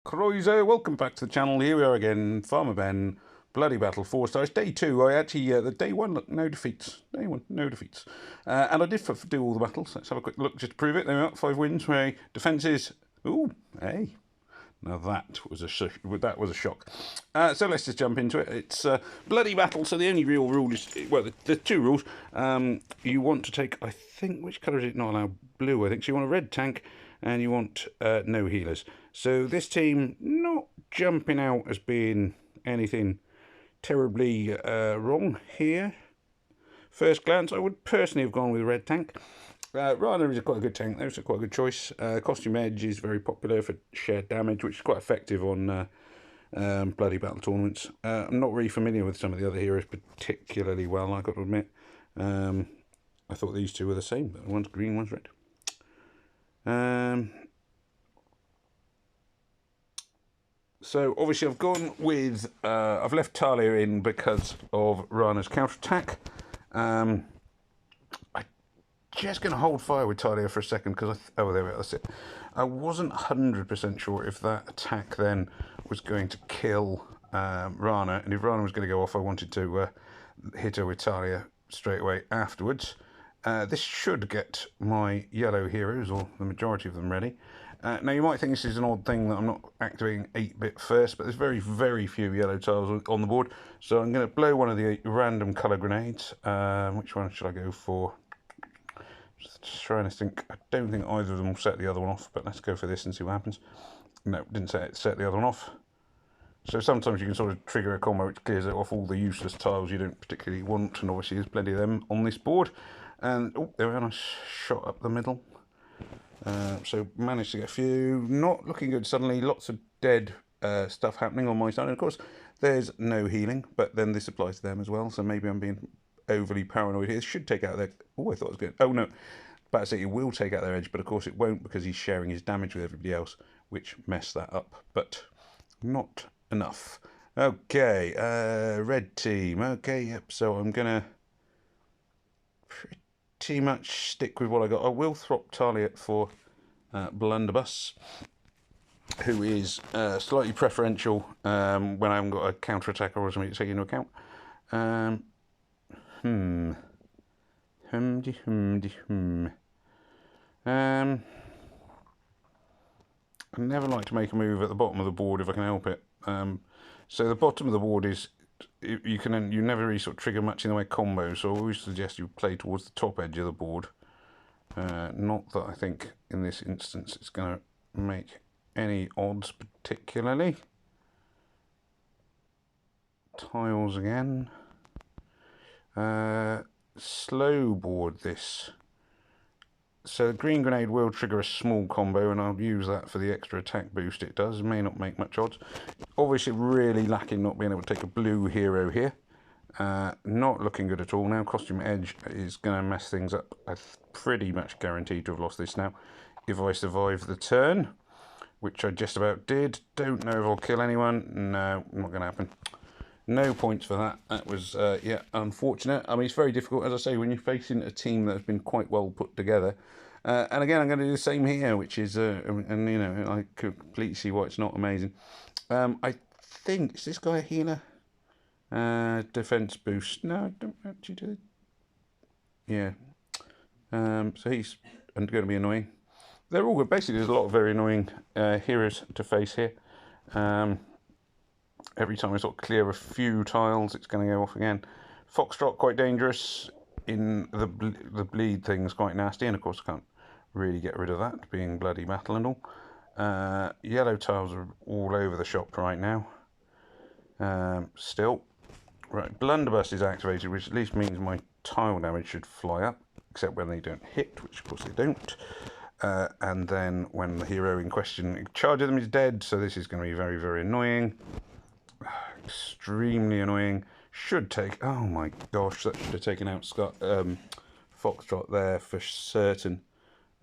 Croiser, welcome back to the channel. Here we are again, Farmer Ben, Bloody Battle, 4 stars, day 2. I actually, the day 1, look, no defeats. Day 1, no defeats. And I did do all the battles. Let's have a quick look just to prove it. There we are, 5 wins, where defences. Ooh, hey. Now that was a shock. So let's just jump into it. It's Bloody Battle, so the only real rule is, well, there's 2 rules. You want to take, I think, which colour is it not allowed? Blue, I think. So you want a red tank, and you want no healers. So this team, not jumping out as being anything terribly wrong here. First glance, I would personally have gone with a red tank. Rana is quite a good tank, though, so quite a good choice. Costume Edge is very popular for shared damage, which is quite effective on Bloody Battle tournaments. I'm not really familiar with some of the other heroes particularly well, I've got to admit. I thought these two were the same, but one's green, one's red. So obviously I've gone with, I've left Talia in because of Rana's counterattack. I'm just going to hold fire with Talia for a second because oh, there we are, that's it. I wasn't 100% sure if that attack then was going to kill Rana, and if Rana was going to go off, I wanted to hit her with Talia straight away afterwards. This should get my yellow heroes, or the majority of them, ready. Now you might think this is an odd thing that I'm not activating 8-bit first, but there's very, very few yellow tiles on the board. So I'm going to blow one of the random colour grenades. Which one should I go for? Just trying to think. I don't think either of them will set the other one off, but let's go for this and see what happens. No, didn't set the other one off. So sometimes you can sort of trigger a combo which clears off all the useless tiles you don't particularly want, and obviously there's plenty of them on this board. And oh, there we are, nice shot up the middle. So managed to get a few. Not looking good suddenly. Lots of dead stuff happening on my side. And of course, there's no healing, but then this applies to them as well. So maybe I'm being overly paranoid here. This should take out their... Oh, I thought it was good. Oh, no. About to say it will take out their edge, but of course it won't because he's sharing his damage with everybody else, which messed that up. But not enough. Okay, red team. Okay, yep. So I'm going to pretty much stick with what I got. I will throw Talia for Blunderbuss, who is slightly preferential when I haven't got a counter-attacker or something to take into account. I never like to make a move at the bottom of the board if I can help it. So the bottom of the board is you never really sort of trigger much in the way of combos. So I always suggest you play towards the top edge of the board. Not that I think in this instance it's going to make any odds particularly. Tiles again. Slow board this. So the green grenade will trigger a small combo, and I'll use that for the extra attack boost it does. May not make much odds. Obviously really lacking not being able to take a blue hero here. Not looking good at all now. Costume Edge is going to mess things up. I'm pretty much guaranteed to have lost this now if I survive the turn, which I just about did. Don't know if I'll kill anyone. No, not going to happen. No points for that. That was, yeah, unfortunate. I mean, it's very difficult, as I say, when you're facing a team that's been quite well put together. And again, I'm going to do the same here, which is, and you know, I completely see why it's not amazing. I think, is this guy a healer? Defense boost. No, I don't actually do it. Yeah. So he's going to be annoying. They're all good. Basically, there's a lot of very annoying heroes to face here. Every time I sort of clear a few tiles, it's going to go off again. Foxtrot, quite dangerous. In the bleed thing's quite nasty, and of course I can't really get rid of that, being Bloody Battle and all. Yellow tiles are all over the shop right now. Still. Right, Blunderbuss is activated, which at least means my tile damage should fly up, except when they don't hit, which of course they don't. And then when the hero in question charges them is dead, so this is going to be very, very annoying. Extremely annoying. Should take... Oh my gosh, that should have taken out Foxtrot there for certain.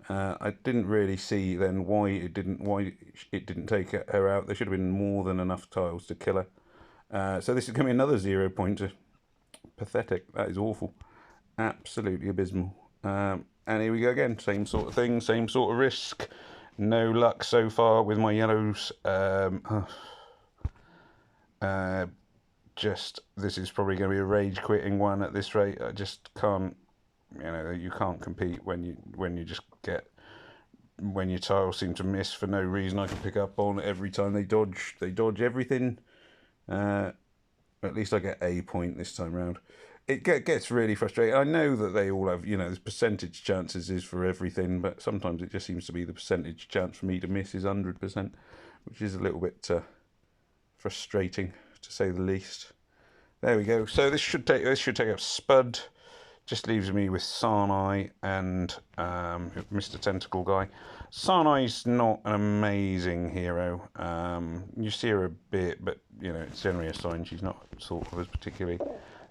I didn't really see then why it didn't take her out. There should have been more than enough tiles to kill her. So this is going to be another 0 pointer. Pathetic. That is awful. Absolutely abysmal. And here we go again. Same sort of thing, same sort of risk. No luck so far with my yellows. Just this is probably going to be a rage quitting one at this rate. I just can't, you can't compete when you just get, when your tiles seem to miss for no reason. I can pick up on every time they dodge everything. At least I get a point this time round. It gets really frustrating. I know that they all have, there's percentage chances is for everything, but sometimes it just seems to be the percentage chance for me to miss is 100%, which is a little bit frustrating, to say the least. There we go. So this should take up Spud. Just leaves me with Sarnai and Mr. Tentacle Guy. Sarnai's not an amazing hero. You see her a bit, but it's generally a sign she's not thought of as particularly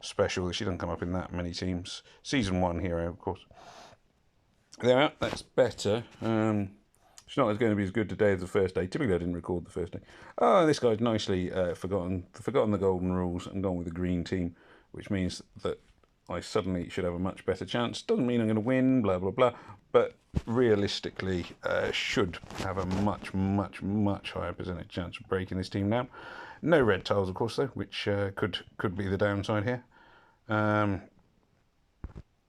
special. She doesn't come up in that many teams. Season 1 hero, of course. There we are. That's better. It's not going to be as good today as the first day. Typically, I didn't record the first day. Oh, this guy's nicely forgotten the golden rules and gone with the green team, which means that I suddenly should have a much better chance. Doesn't mean I'm going to win, blah, blah, blah, but realistically should have a much, much, much higher percentage chance of breaking this team down. No red tiles, of course, though, which could be the downside here.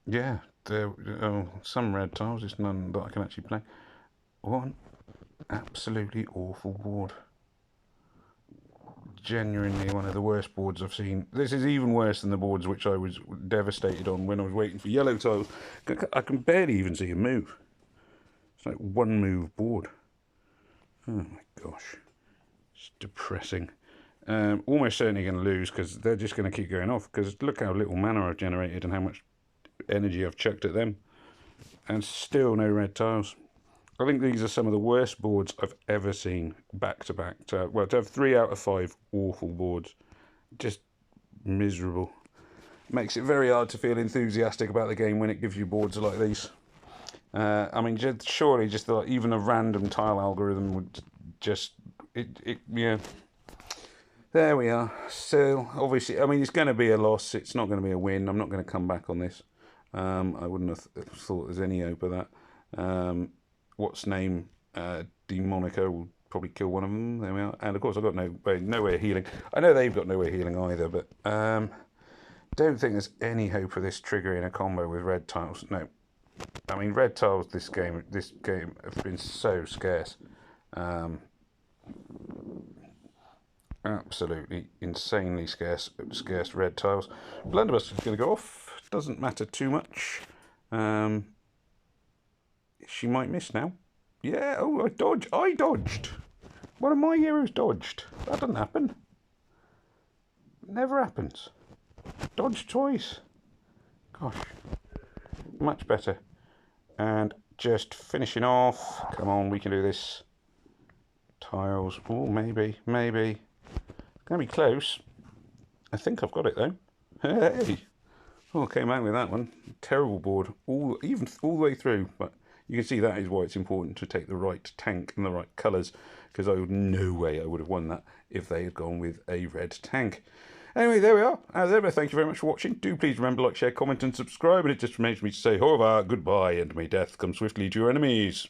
Yeah, some red tiles, just none that I can actually play. One absolutely awful board. Genuinely one of the worst boards I've seen. This is even worse than the boards which I was devastated on when I was waiting for yellow tiles. I can barely even see a move. It's like one move board. Oh my gosh. It's depressing. Almost certainly going to lose because they're just going to keep going off, because look how little mana I've generated and how much energy I've chucked at them. And still no red tiles. I think these are some of the worst boards I've ever seen back to back. To have 3 out of 5 awful boards, just miserable. Makes it very hard to feel enthusiastic about the game when it gives you boards like these. I mean, surely just even a random tile algorithm would just yeah. There we are. So obviously, I mean, it's going to be a loss. It's not going to be a win. I'm not going to come back on this. I wouldn't have thought there's any hope of that. What's name? Demonica will probably kill one of them. There we are. And of course, I've got no way of healing. I know they've got no way of healing either, but don't think there's any hope of this triggering a combo with red tiles. No, I mean red tiles. This game have been so scarce. Absolutely insanely scarce red tiles. Blunderbuss is going to go off. Doesn't matter too much. She might miss now. Yeah, oh, I dodged. One of my heroes dodged. That doesn't happen. Never happens. Dodged twice. Gosh. Much better. And just finishing off. Come on, we can do this. Tiles. Oh, maybe. Gonna be close. I think I've got it though. Hey! Oh, came out with that one. Terrible board. All the way through, but you can see that is why it's important to take the right tank and the right colours, because I would no way I would have won that if they had gone with a red tank. Anyway, there we are. As ever, thank you very much for watching. Do please remember, like, share, comment and subscribe, and it just remains me to say, au revoir, goodbye, and may death come swiftly to your enemies.